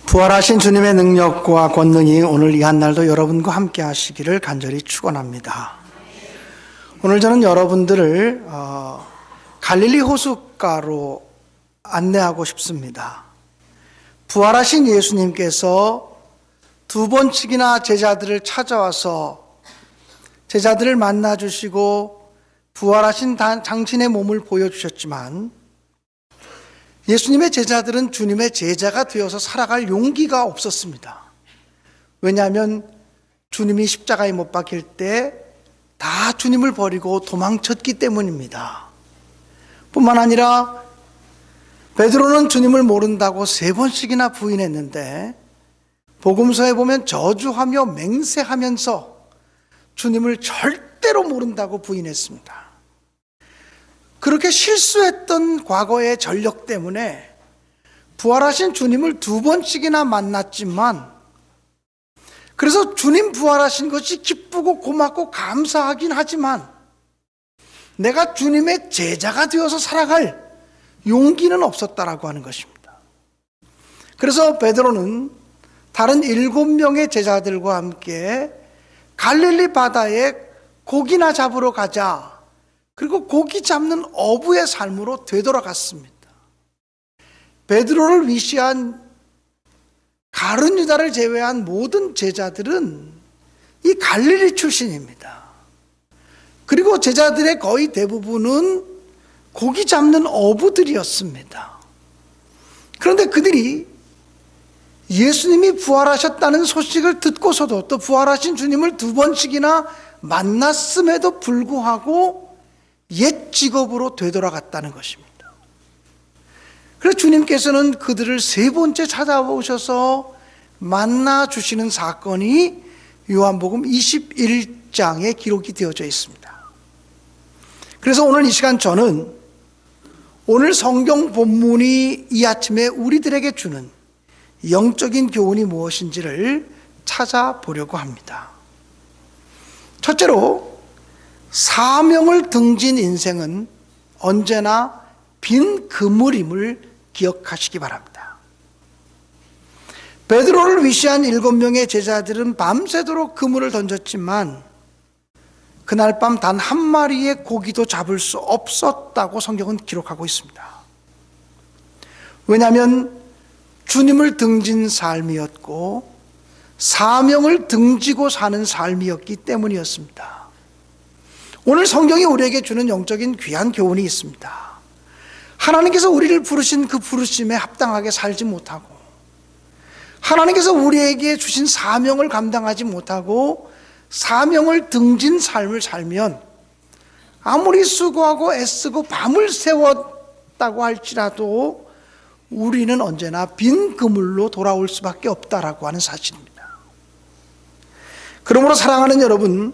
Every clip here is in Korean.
부활하신 주님의 능력과 권능이 오늘 이 한날도 여러분과 함께 하시기를 간절히 축원합니다. 오늘 저는 여러분들을 갈릴리 호숫가로 안내하고 싶습니다. 부활하신 예수님께서 두 번씩이나 제자들을 찾아와서 제자들을 만나주시고 부활하신 당신의 몸을 보여주셨지만 예수님의 제자들은 주님의 제자가 되어서 살아갈 용기가 없었습니다. 왜냐하면 주님이 십자가에 못 박힐 때 다 주님을 버리고 도망쳤기 때문입니다. 뿐만 아니라 베드로는 주님을 모른다고 3번씩이나 부인했는데 복음서에 보면 저주하며 맹세하면서 주님을 절대로 모른다고 부인했습니다. 그렇게 실수했던 과거의 전력 때문에 부활하신 주님을 2번씩이나 만났지만 그래서 주님 부활하신 것이 기쁘고 고맙고 감사하긴 하지만 내가 주님의 제자가 되어서 살아갈 용기는 없었다라고 하는 것입니다. 그래서 베드로는 다른 7명의 제자들과 함께 갈릴리 바다에 고기나 잡으러 가자. 그리고 고기 잡는 어부의 삶으로 되돌아갔습니다. 베드로를 위시한 가룟 유다를 제외한 모든 제자들은 이 갈릴리 출신입니다. 그리고 제자들의 거의 대부분은 고기 잡는 어부들이었습니다. 그런데 그들이 예수님이 부활하셨다는 소식을 듣고서도 또 부활하신 주님을 2번씩이나 만났음에도 불구하고 옛 직업으로 되돌아갔다는 것입니다. 그래서 주님께서는 그들을 3번째 찾아오셔서 만나주시는 사건이 요한복음 21장에 기록이 되어져 있습니다. 그래서 오늘 이 시간 저는 오늘 성경 본문이 이 아침에 우리들에게 주는 영적인 교훈이 무엇인지를 찾아보려고 합니다. 첫째로 사명을 등진 인생은 언제나 빈 그물임을 기억하시기 바랍니다. 베드로를 위시한 7명의 제자들은 밤새도록 그물을 던졌지만 그날 밤 단 한 마리의 고기도 잡을 수 없었다고 성경은 기록하고 있습니다. 왜냐하면 주님을 등진 삶이었고 사명을 등지고 사는 삶이었기 때문이었습니다. 오늘 성경이 우리에게 주는 영적인 귀한 교훈이 있습니다. 하나님께서 우리를 부르신 그 부르심에 합당하게 살지 못하고 하나님께서 우리에게 주신 사명을 감당하지 못하고 사명을 등진 삶을 살면 아무리 수고하고 애쓰고 밤을 새웠다고 할지라도 우리는 언제나 빈 그물로 돌아올 수밖에 없다라고 하는 사실입니다. 그러므로 사랑하는 여러분,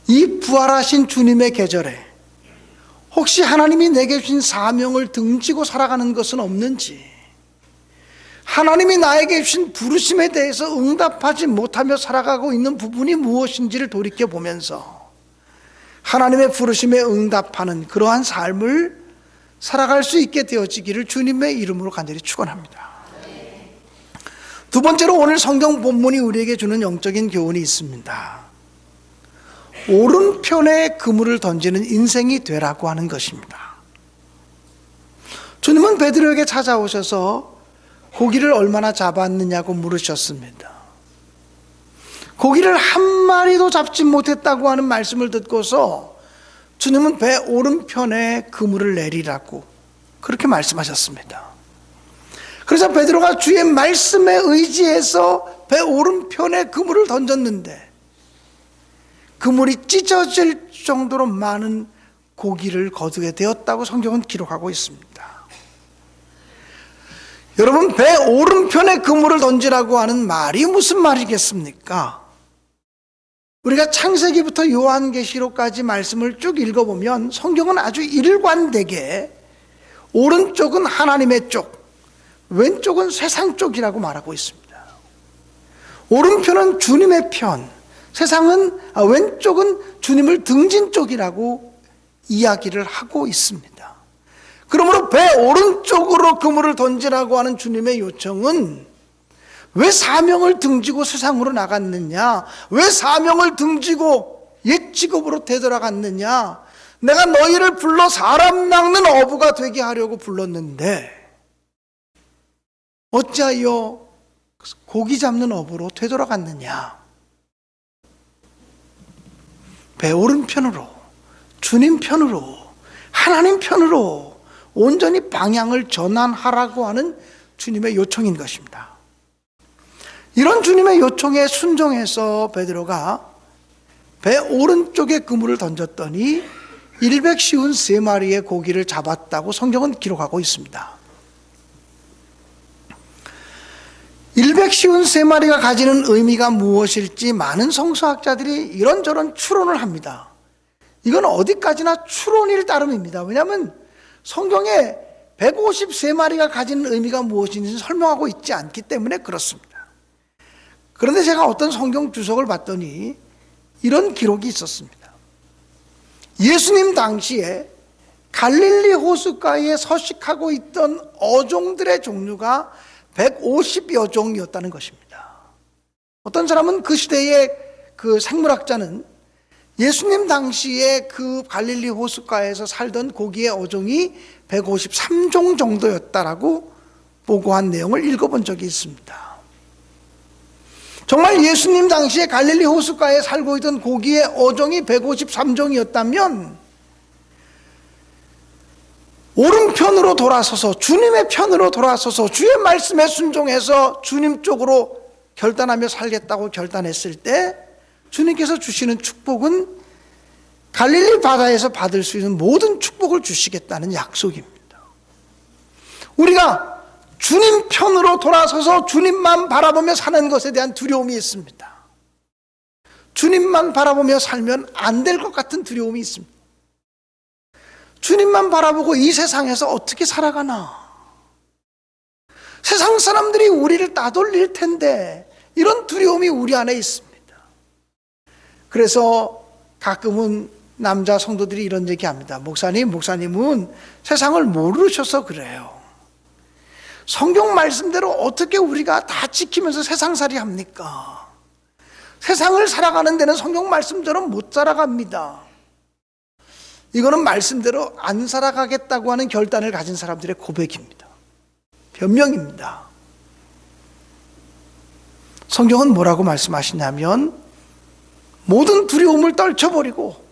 이 부활하신 주님의 계절에 혹시 하나님이 내게 주신 사명을 등지고 살아가는 것은 없는지, 하나님이 나에게 주신 부르심에 대해서 응답하지 못하며 살아가고 있는 부분이 무엇인지를 돌이켜보면서 하나님의 부르심에 응답하는 그러한 삶을 살아갈 수 있게 되어지기를 주님의 이름으로 간절히 축원합니다. 2번째로 오늘 성경 본문이 우리에게 주는 영적인 교훈이 있습니다. 오른편에 그물을 던지는 인생이 되라고 하는 것입니다. 주님은 베드로에게 찾아오셔서 고기를 얼마나 잡았느냐고 물으셨습니다. 고기를 한 마리도 잡지 못했다고 하는 말씀을 듣고서 주님은 배 오른편에 그물을 내리라고 그렇게 말씀하셨습니다. 그래서 베드로가 주의 말씀에 의지해서 배 오른편에 그물을 던졌는데 그물이 찢어질 정도로 많은 고기를 거두게 되었다고 성경은 기록하고 있습니다. 여러분, 배 오른편에 그물을 던지라고 하는 말이 무슨 말이겠습니까? 우리가 창세기부터 요한계시록까지 말씀을 쭉 읽어보면 성경은 아주 일관되게 오른쪽은 하나님의 쪽, 왼쪽은 세상 쪽이라고 말하고 있습니다. 오른편은 주님의 편, 왼쪽은 주님을 등진 쪽이라고 이야기를 하고 있습니다. 그러므로 배 오른쪽으로 그물을 던지라고 하는 주님의 요청은 왜 사명을 등지고 세상으로 나갔느냐? 왜 사명을 등지고 옛 직업으로 되돌아갔느냐? 내가 너희를 불러 사람 낚는 어부가 되게 하려고 불렀는데 어찌하여 고기 잡는 어부로 되돌아갔느냐? 배 오른편으로, 주님 편으로, 하나님 편으로 온전히 방향을 전환하라고 하는 주님의 요청인 것입니다. 이런 주님의 요청에 순종해서 베드로가 배 오른쪽에 그물을 던졌더니 153마리의 고기를 잡았다고 성경은 기록하고 있습니다. 153마리가 가지는 의미가 무엇일지 많은 성서학자들이 이런저런 추론을 합니다. 이건 어디까지나 추론일 따름입니다. 왜냐하면 성경에 153마리가 가지는 의미가 무엇인지 설명하고 있지 않기 때문에 그렇습니다. 그런데 제가 어떤 성경 주석을 봤더니 이런 기록이 있었습니다. 예수님 당시에 갈릴리 호숫가에 서식하고 있던 어종들의 종류가 150여 종이었다는 것입니다. 어떤 사람은 그 시대의 그 생물학자는 예수님 당시에 그 갈릴리 호숫가에서 살던 고기의 어종이 153종 정도였다라고 보고한 내용을 읽어본 적이 있습니다. 정말 예수님 당시에 갈릴리 호숫가에 살고 있던 고기의 어종이 153종이었다면 오른편으로 돌아서서 주님의 편으로 돌아서서 주의 말씀에 순종해서 주님 쪽으로 결단하며 살겠다고 결단했을 때 주님께서 주시는 축복은 갈릴리 바다에서 받을 수 있는 모든 축복을 주시겠다는 약속입니다. 우리가 주님 편으로 돌아서서 주님만 바라보며 사는 것에 대한 두려움이 있습니다. 주님만 바라보며 살면 안 될 것 같은 두려움이 있습니다. 주님만 바라보고 이 세상에서 어떻게 살아가나? 세상 사람들이 우리를 따돌릴 텐데 이런 두려움이 우리 안에 있습니다. 그래서 가끔은 남자 성도들이 이런 얘기합니다. 목사님은 세상을 모르셔서 그래요. 성경 말씀대로 어떻게 우리가 다 지키면서 세상살이 합니까? 세상을 살아가는 데는 성경 말씀대로 못 살아갑니다. 이거는 말씀대로 안 살아가겠다고 하는 결단을 가진 사람들의 고백입니다. 변명입니다. 성경은 뭐라고 말씀하시냐면 모든 두려움을 떨쳐버리고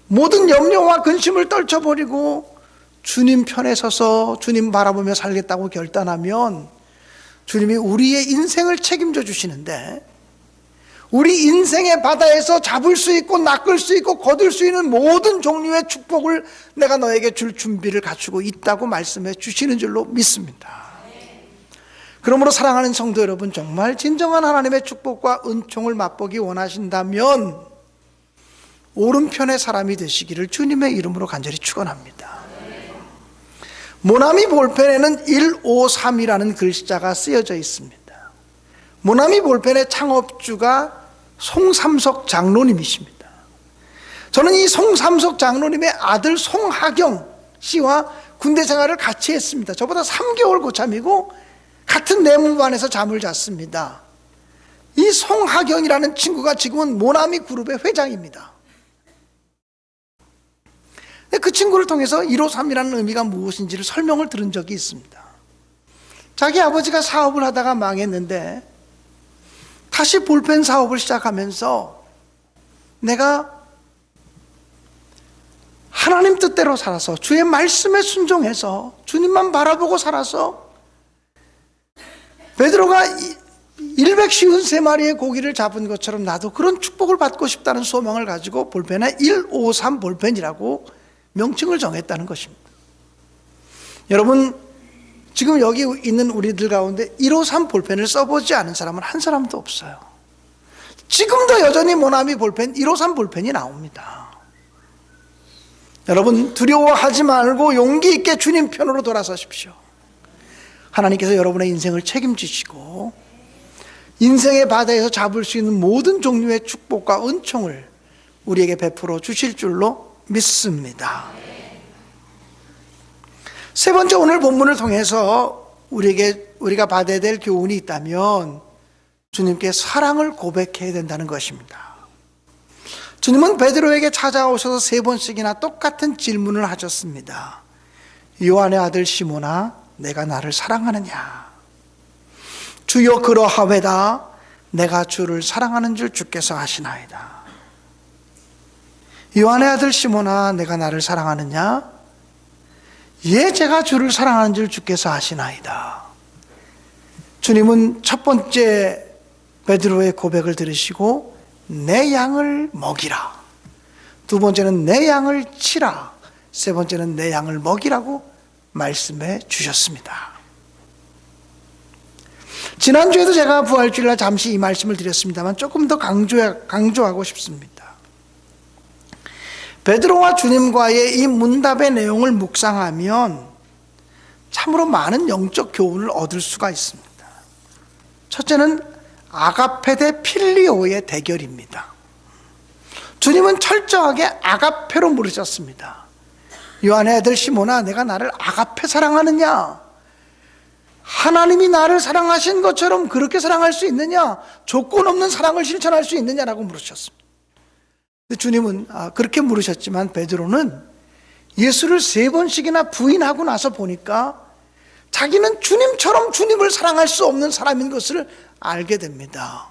모든 염려와 근심을 떨쳐버리고 주님 편에 서서 주님 바라보며 살겠다고 결단하면 주님이 우리의 인생을 책임져 주시는데 우리 인생의 바다에서 잡을 수 있고 낚을 수 있고 거둘 수 있는 모든 종류의 축복을 내가 너에게 줄 준비를 갖추고 있다고 말씀해 주시는 줄로 믿습니다. 그러므로 사랑하는 성도 여러분, 정말 진정한 하나님의 축복과 은총을 맛보기 원하신다면 오른편의 사람이 되시기를 주님의 이름으로 간절히 축원합니다. 모나미 볼펜에는 153이라는 글자가 쓰여져 있습니다. 모나미 볼펜의 창업주가 송삼석 장로님이십니다. 저는 이 송삼석 장로님의 아들 송하경 씨와 군대 생활을 같이 했습니다. 저보다 3개월 고참이고 같은 내무반에서 잠을 잤습니다. 이 송하경이라는 친구가 지금은 모나미 그룹의 회장입니다. 그 친구를 통해서 153이라는 의미가 무엇인지를 설명을 들은 적이 있습니다. 자기 아버지가 사업을 하다가 망했는데 다시 볼펜 사업을 시작하면서 내가 하나님 뜻대로 살아서 주의 말씀에 순종해서 주님만 바라보고 살아서 베드로가 153마리의 고기를 잡은 것처럼 나도 그런 축복을 받고 싶다는 소망을 가지고 볼펜에 153 볼펜이라고 명칭을 정했다는 것입니다. 여러분, 지금 여기 있는 우리들 가운데 153 볼펜을 써보지 않은 사람은 한 사람도 없어요. 지금도 여전히 모나미 볼펜 153 볼펜이 나옵니다. 여러분, 두려워하지 말고 용기 있게 주님 편으로 돌아서십시오. 하나님께서 여러분의 인생을 책임지시고 인생의 바다에서 잡을 수 있는 모든 종류의 축복과 은총을 우리에게 베풀어 주실 줄로 믿습니다. 세 번째, 오늘 본문을 통해서 우리가 받아야 될 교훈이 있다면 주님께 사랑을 고백해야 된다는 것입니다. 주님은 베드로에게 찾아오셔서 3번씩이나 똑같은 질문을 하셨습니다. 요한의 아들 시몬아, 내가 나를 사랑하느냐? 주여 그러하외다. 내가 주를 사랑하는 줄 주께서 아시나이다. 요한의 아들 시몬아, 내가 나를 사랑하느냐? 예, 제가 주를 사랑하는 줄 주께서 아시나이다. 주님은 첫 번째 베드로의 고백을 들으시고 내 양을 먹이라, 두 번째는 내 양을 치라, 세 번째는 내 양을 먹이라고 말씀해 주셨습니다. 지난주에도 제가 부활주일날 잠시 이 말씀을 드렸습니다만 조금 더 강조하고 싶습니다. 베드로와 주님과의 이 문답의 내용을 묵상하면 참으로 많은 영적 교훈을 얻을 수가 있습니다. 첫째는 아가페 대 필리오의 대결입니다. 주님은 철저하게 아가페로 물으셨습니다. 요한의 아들 시몬아, 내가 나를 아가페 사랑하느냐? 하나님이 나를 사랑하신 것처럼 그렇게 사랑할 수 있느냐? 조건 없는 사랑을 실천할 수 있느냐라고 물으셨습니다. 주님은 그렇게 물으셨지만 베드로는 예수를 3번씩이나 부인하고 나서 보니까 자기는 주님처럼 주님을 사랑할 수 없는 사람인 것을 알게 됩니다.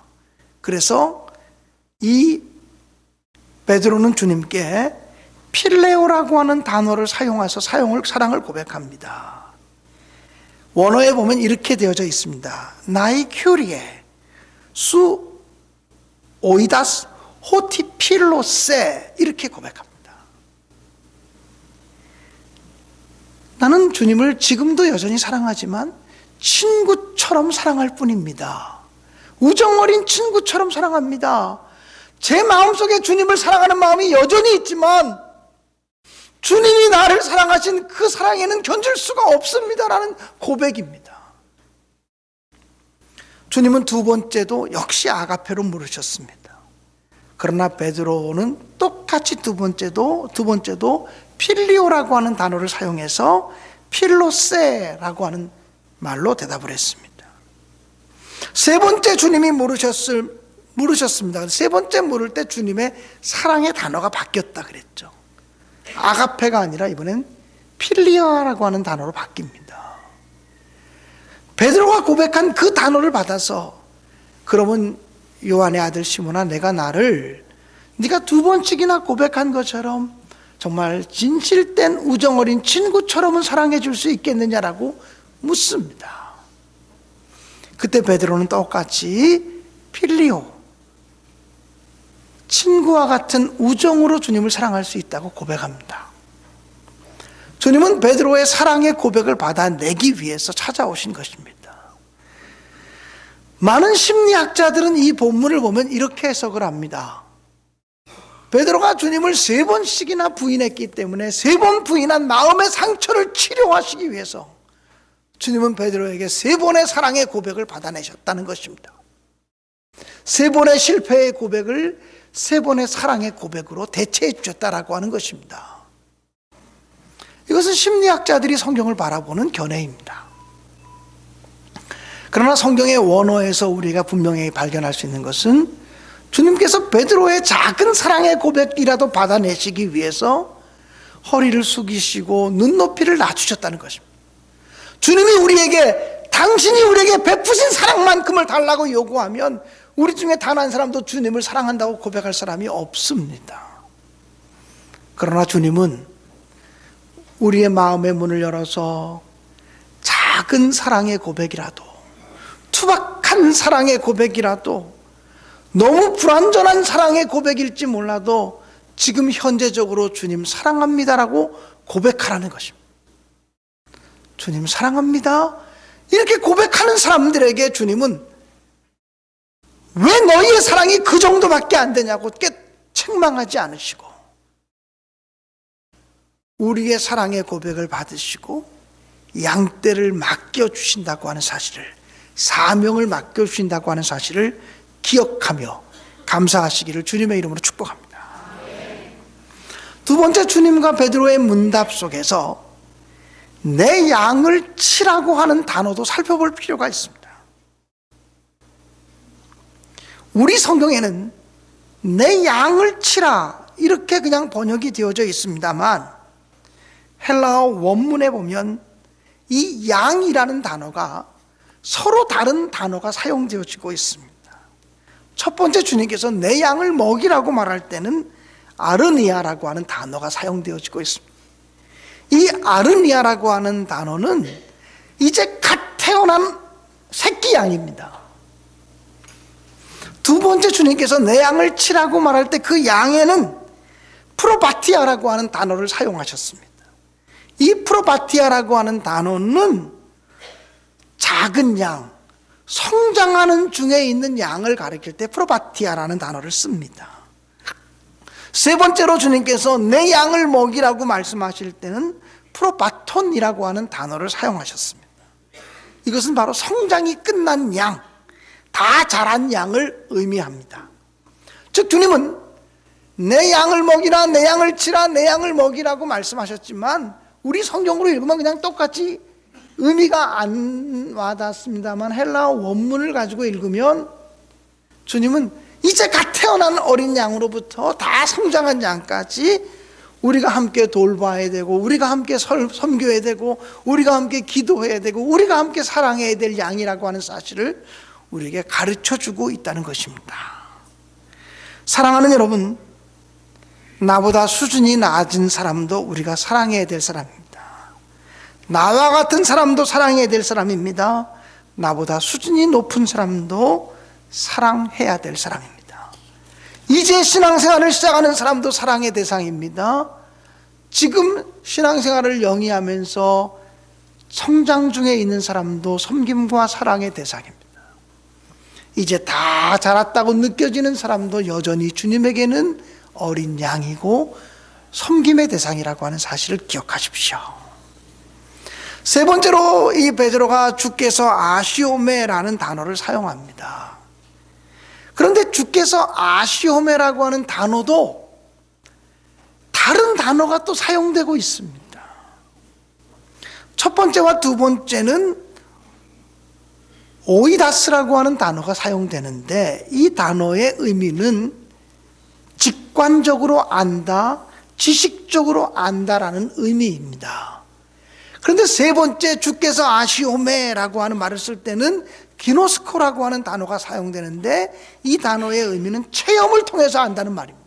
그래서 이 베드로는 주님께 필레오라고 하는 단어를 사용해서 사랑을 고백합니다. 원어에 보면 이렇게 되어져 있습니다. 나이 큐리에 수 오이다스 호티필로세, 이렇게 고백합니다. 나는 주님을 지금도 여전히 사랑하지만 친구처럼 사랑할 뿐입니다. 우정 어린 친구처럼 사랑합니다. 제 마음속에 주님을 사랑하는 마음이 여전히 있지만 주님이 나를 사랑하신 그 사랑에는 견줄 수가 없습니다라는 고백입니다. 주님은 두 번째도 역시 아가페로 물으셨습니다. 그러나 베드로는 똑같이 두 번째도 필리오라고 하는 단어를 사용해서 필로세라고 하는 말로 대답을 했습니다. 세 번째 주님이 물으셨습니다. 세 번째 물을 때 주님의 사랑의 단어가 바뀌었다 그랬죠. 아가페가 아니라 이번엔 필리아라고 하는 단어로 바뀝니다. 베드로가 고백한 그 단어를 받아서 그러면 요한의 아들 시몬아, 내가 나를 네가 2번씩이나 고백한 것처럼 정말 진실된 우정 어린 친구처럼은 사랑해 줄 수 있겠느냐라고 묻습니다. 그때 베드로는 똑같이 필리오, 친구와 같은 우정으로 주님을 사랑할 수 있다고 고백합니다. 주님은 베드로의 사랑의 고백을 받아내기 위해서 찾아오신 것입니다. 많은 심리학자들은 이 본문을 보면 이렇게 해석을 합니다. 베드로가 주님을 3번씩이나 부인했기 때문에 3번 부인한 마음의 상처를 치료하시기 위해서 주님은 베드로에게 3번의 사랑의 고백을 받아내셨다는 것입니다. 3번의 실패의 고백을 3번의 사랑의 고백으로 대체해 주셨다라고 하는 것입니다. 이것은 심리학자들이 성경을 바라보는 견해입니다. 그러나 성경의 원어에서 우리가 분명히 발견할 수 있는 것은 주님께서 베드로의 작은 사랑의 고백이라도 받아내시기 위해서 허리를 숙이시고 눈높이를 낮추셨다는 것입니다. 주님이 우리에게, 당신이 우리에게 베푸신 사랑만큼을 달라고 요구하면 우리 중에 단 한 사람도 주님을 사랑한다고 고백할 사람이 없습니다. 그러나 주님은 우리의 마음의 문을 열어서 작은 사랑의 고백이라도, 투박한 사랑의 고백이라도, 너무 불완전한 사랑의 고백일지 몰라도 지금 현재적으로 주님 사랑합니다라고 고백하라는 것입니다. 주님 사랑합니다, 이렇게 고백하는 사람들에게 주님은 왜 너희의 사랑이 그 정도밖에 안 되냐고 책망하지 않으시고 우리의 사랑의 고백을 받으시고 양떼를 맡겨주신다고 하는 사실을, 사명을 맡겨주신다고 하는 사실을 기억하며 감사하시기를 주님의 이름으로 축복합니다. 두 번째, 주님과 베드로의 문답 속에서 내 양을 치라고 하는 단어도 살펴볼 필요가 있습니다. 우리 성경에는 내 양을 치라 이렇게 그냥 번역이 되어져 있습니다만 헬라어 원문에 보면 이 양이라는 단어가 서로 다른 단어가 사용되어지고 있습니다. 첫 번째, 주님께서 내 양을 먹이라고 말할 때는 아르니아라고 하는 단어가 사용되어지고 있습니다. 이 아르니아라고 하는 단어는 이제 갓 태어난 새끼 양입니다. 두 번째, 주님께서 내 양을 치라고 말할 때 그 양에는 프로바티아라고 하는 단어를 사용하셨습니다. 이 프로바티아라고 하는 단어는 작은 양, 성장하는 중에 있는 양을 가리킬 때 프로바티아라는 단어를 씁니다. 세 번째로 주님께서 내 양을 먹이라고 말씀하실 때는 프로바톤이라고 하는 단어를 사용하셨습니다. 이것은 바로 성장이 끝난 양, 다 자란 양을 의미합니다. 즉 주님은 내 양을 먹이라, 내 양을 치라, 내 양을 먹이라고 말씀하셨지만 우리 성경으로 읽으면 그냥 똑같이 의미가 안 와닿습니다만 헬라어 원문을 가지고 읽으면 주님은 이제 갓 태어난 어린 양으로부터 다 성장한 양까지 우리가 함께 돌봐야 되고, 우리가 함께 섬겨야 되고, 우리가 함께 기도해야 되고, 우리가 함께 사랑해야 될 양이라고 하는 사실을 우리에게 가르쳐주고 있다는 것입니다. 사랑하는 여러분, 나보다 수준이 낮은 사람도 우리가 사랑해야 될 사람입니다. 나와 같은 사람도 사랑해야 될 사람입니다. 나보다 수준이 높은 사람도 사랑해야 될 사람입니다. 이제 신앙생활을 시작하는 사람도 사랑의 대상입니다. 지금 신앙생활을 영위하면서 성장 중에 있는 사람도 섬김과 사랑의 대상입니다. 이제 다 자랐다고 느껴지는 사람도 여전히 주님에게는 어린 양이고 섬김의 대상이라고 하는 사실을 기억하십시오. 세 번째로 이 베드로가 주께서 아시오메라는 단어를 사용합니다. 그런데 주께서 아시오메라고 하는 단어도 다른 단어가 또 사용되고 있습니다. 첫 번째와 두 번째는 오이다스라고 하는 단어가 사용되는데 이 단어의 의미는 직관적으로 안다, 지식적으로 안다라는 의미입니다. 그런데 세 번째, 주께서 아시오메라고 하는 말을 쓸 때는 기노스코라고 하는 단어가 사용되는데 이 단어의 의미는 체험을 통해서 안다는 말입니다.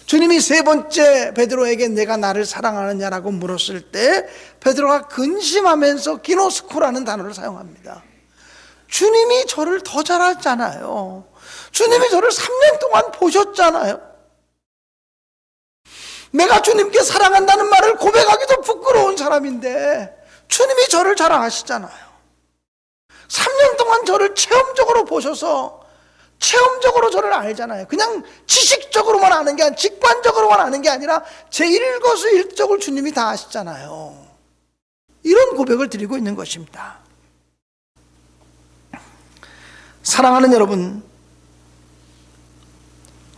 주님이 세 번째 베드로에게 내가 나를 사랑하느냐라고 물었을 때 베드로가 근심하면서 기노스코라는 단어를 사용합니다. 주님이 저를 더 잘 알잖아요. 주님이 저를 3년 동안 보셨잖아요. 내가 주님께 사랑한다는 말을 고백하기도 부끄러운 사람인데 주님이 저를 잘 아시잖아요. 3년 동안 저를 체험적으로 보셔서 체험적으로 저를 알잖아요. 그냥 지식적으로만 아는 게 아니라 직관적으로만 아는 게 아니라 제 일거수일투족을 주님이 다 아시잖아요. 이런 고백을 드리고 있는 것입니다. 사랑하는 여러분,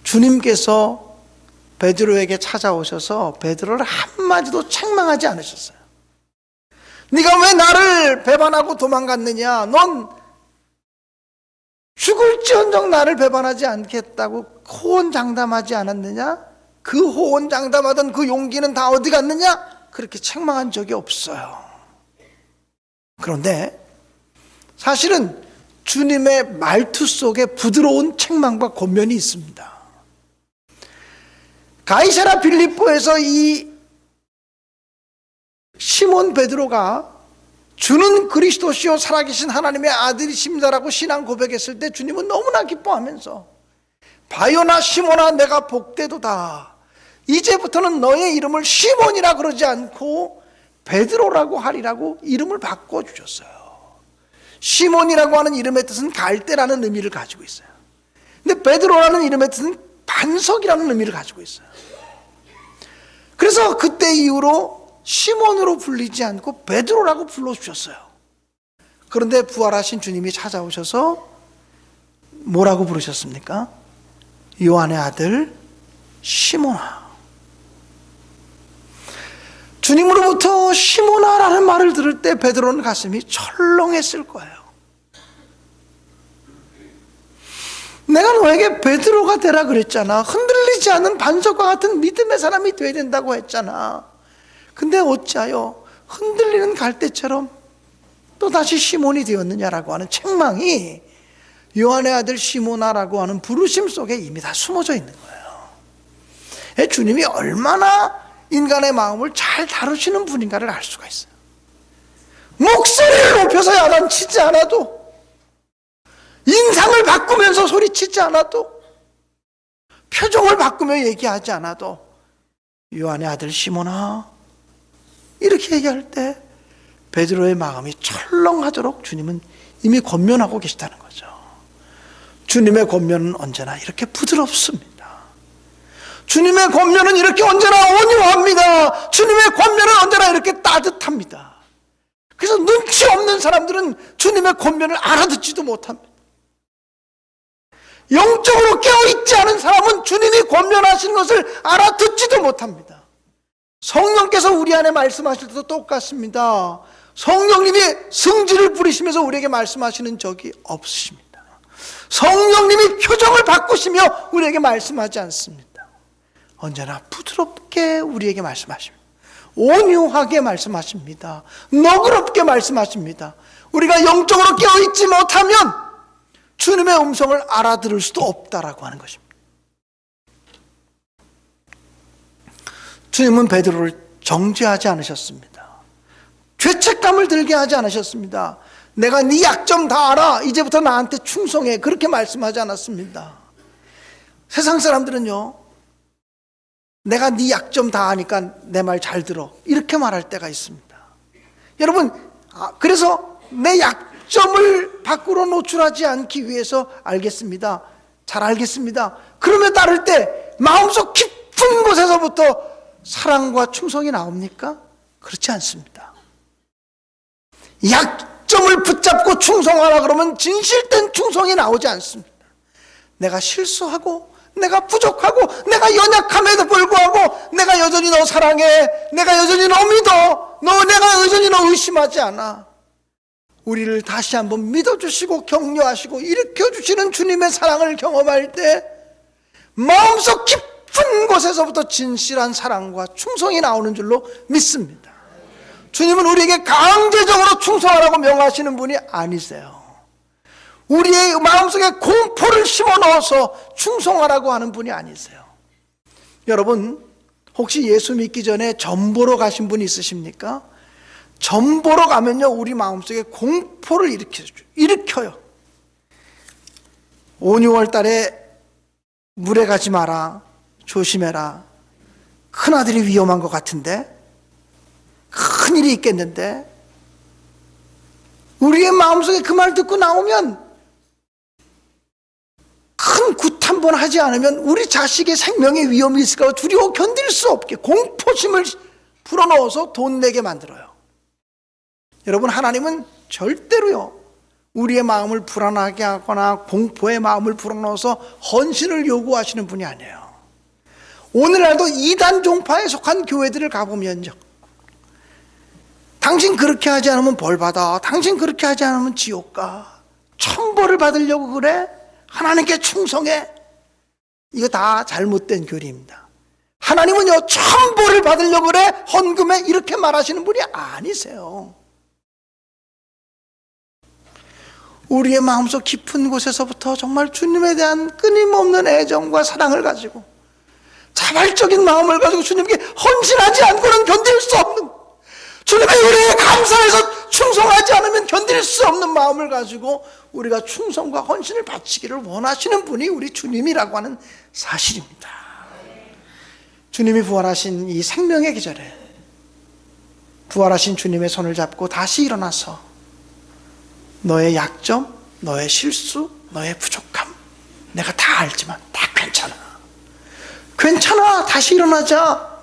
주님께서 베드로에게 찾아오셔서 베드로를 한마디도 책망하지 않으셨어요. 네가 왜 나를 배반하고 도망갔느냐? 넌 죽을지언정 나를 배반하지 않겠다고 호언장담하지 않았느냐? 그 호언장담하던 그 용기는 다 어디 갔느냐? 그렇게 책망한 적이 없어요. 그런데 사실은 주님의 말투 속에 부드러운 책망과 권면이 있습니다. 가이사랴 빌립보에서 이 시몬 베드로가 주는 그리스도시요 살아계신 하나님의 아들이십니다라고 신앙 고백했을 때 주님은 너무나 기뻐하면서 바요나 시몬아 내가 복되도다. 이제부터는 너의 이름을 시몬이라 그러지 않고 베드로라고 하리라고 이름을 바꿔주셨어요. 시몬이라고 하는 이름의 뜻은 갈대라는 의미를 가지고 있어요. 근데 베드로라는 이름의 뜻은 반석이라는 의미를 가지고 있어요. 그래서 그때 이후로 시몬으로 불리지 않고 베드로라고 불러주셨어요. 그런데 부활하신 주님이 찾아오셔서 뭐라고 부르셨습니까? 요한의 아들 시몬아. 주님으로부터 시몬아라는 말을 들을 때 베드로는 가슴이 철렁했을 거예요. 내가 너에게 베드로가 되라 그랬잖아. 흔들리지 않는 반석과 같은 믿음의 사람이 되어야 된다고 했잖아. 근데 어찌하여 흔들리는 갈대처럼 또다시 시몬이 되었느냐라고 하는 책망이 요한의 아들 시몬아라고 하는 부르심 속에 이미 다 숨어져 있는 거예요. 주님이 얼마나 인간의 마음을 잘 다루시는 분인가를 알 수가 있어요. 목소리를 높여서 야단치지 않아도, 인상을 바꾸면서 소리치지 않아도, 표정을 바꾸며 얘기하지 않아도 요한의 아들 시몬아 이렇게 얘기할 때 베드로의 마음이 철렁하도록 주님은 이미 권면하고 계시다는 거죠. 주님의 권면은 언제나 이렇게 부드럽습니다. 주님의 권면은 이렇게 언제나 온유합니다. 주님의 권면은 언제나 이렇게 따뜻합니다. 그래서 눈치 없는 사람들은 주님의 권면을 알아듣지도 못합니다. 영적으로 깨어있지 않은 사람은 주님이 권면하시는 것을 알아듣지도 못합니다. 성령께서 우리 안에 말씀하실 때도 똑같습니다. 성령님이 성질을 부리시면서 우리에게 말씀하시는 적이 없으십니다. 성령님이 표정을 바꾸시며 우리에게 말씀하지 않습니다. 언제나 부드럽게 우리에게 말씀하십니다. 온유하게 말씀하십니다. 너그럽게 말씀하십니다. 우리가 영적으로 깨어있지 못하면 주님의 음성을 알아들을 수도 없다라고 하는 것입니다. 주님은 베드로를 정죄하지 않으셨습니다. 죄책감을 들게 하지 않으셨습니다. 내가 네 약점 다 알아. 이제부터 나한테 충성해. 그렇게 말씀하지 않았습니다. 세상 사람들은요, 내가 네 약점 다 아니까 내 말 잘 들어. 이렇게 말할 때가 있습니다. 여러분, 그래서 내 약점을 밖으로 노출하지 않기 위해서 알겠습니다. 잘 알겠습니다. 그러면 따를 때 마음속 깊은 곳에서부터 사랑과 충성이 나옵니까? 그렇지 않습니다. 약점을 붙잡고 충성하라 그러면 진실된 충성이 나오지 않습니다. 내가 실수하고 내가 부족하고 내가 연약함에도 불구하고 내가 여전히 너 사랑해, 내가 여전히 너 믿어, 내가 여전히 너 의심하지 않아. 우리를 다시 한번 믿어주시고 격려하시고 일으켜주시는 주님의 사랑을 경험할 때 마음속 깊은 곳에서부터 진실한 사랑과 충성이 나오는 줄로 믿습니다. 주님은 우리에게 강제적으로 충성하라고 명하시는 분이 아니세요. 우리의 마음속에 공포를 심어 넣어서 충성하라고 하는 분이 아니세요. 여러분, 혹시 예수 믿기 전에 점 보러 가신 분 있으십니까? 점 보러 가면요, 우리 마음속에 공포를 일으켜요. 5, 6월 달에 물에 가지 마라, 조심해라, 큰아들이 위험한 것 같은데, 큰일이 있겠는데, 우리의 마음속에 그 말 듣고 나오면 큰 굿 한 번 하지 않으면 우리 자식의 생명의 위험이 있을까 두려워 견딜 수 없게 공포심을 불어넣어서 돈 내게 만들어요. 여러분, 하나님은 절대로요, 우리의 마음을 불안하게 하거나 공포의 마음을 불어넣어서 헌신을 요구하시는 분이 아니에요. 오늘날도 이단 종파에 속한 교회들을 가보면요, 당신 그렇게 하지 않으면 벌 받아, 당신 그렇게 하지 않으면 지옥 가, 천벌을 받으려고 그래, 하나님께 충성해. 이거 다 잘못된 교리입니다. 하나님은요, 천벌을 받으려고 그래, 헌금해, 이렇게 말하시는 분이 아니세요. 우리의 마음속 깊은 곳에서부터 정말 주님에 대한 끊임없는 애정과 사랑을 가지고 자발적인 마음을 가지고 주님께 헌신하지 않고는 견딜 수 없는, 주님의 은혜에 감사해서 충성하지 않으면 견딜 수 없는 마음을 가지고 우리가 충성과 헌신을 바치기를 원하시는 분이 우리 주님이라고 하는 사실입니다. 주님이 부활하신 이 생명의 계절에 부활하신 주님의 손을 잡고 다시 일어나서 너의 약점, 너의 실수, 너의 부족함 내가 다 알지만 다 괜찮아, 다시 일어나자,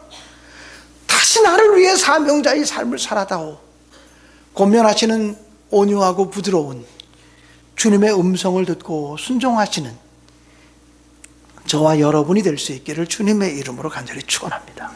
다시 나를 위해 사명자의 삶을 살아다오. 권면하시는 온유하고 부드러운 주님의 음성을 듣고 순종하시는 저와 여러분이 될 수 있기를 주님의 이름으로 간절히 축원합니다.